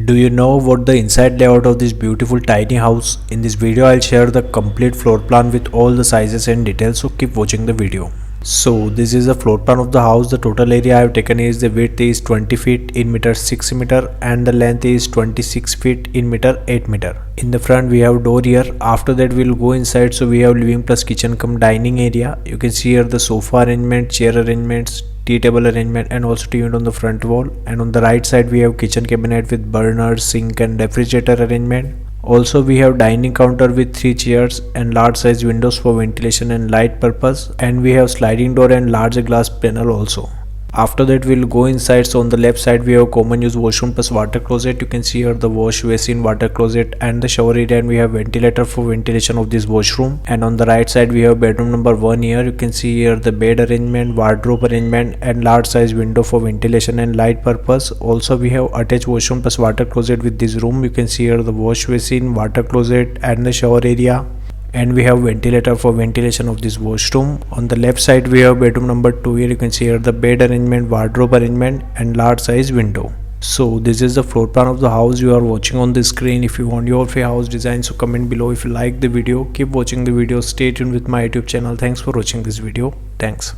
Do you know what the inside layout of this beautiful tiny house? In this video I'll share the complete floor plan with all the sizes and details, so keep watching the video. So this is the floor plan of the house. The total area I have taken is the width is 20 feet in meter 6 meter and the length is 26 feet in meter 8 meter. In the front we have door here. After that we'll go inside. So we have living plus kitchen cum dining area. You can see here the sofa arrangement, chair arrangements, tea table arrangement and also TV unit on the front wall. And on the right side we have kitchen cabinet with burner, sink and refrigerator arrangement. Also we have dining counter with 3 chairs and large size windows for ventilation and light purpose, and we have sliding door and large glass panel also. After that we'll go inside. So on the left side we have common use washroom plus water closet. You can see here the wash basin, water closet and the shower area, and we have ventilator for ventilation of this washroom. And on the right side we have bedroom number 1 here. You can see here the bed arrangement, wardrobe arrangement and large size window for ventilation and light purpose. Also we have attached washroom plus water closet with this room. You can see here the wash basin, water closet and the shower area, and we have ventilator for ventilation of this washroom. On the left side we have bedroom number 2 here. You can see here the bed arrangement, wardrobe arrangement and large size window. So this is the floor plan of the house you are watching on the screen. If you want your free house design, so comment below. If you like the video, keep watching the video. Stay tuned with my YouTube channel. Thanks for watching this video. Thanks.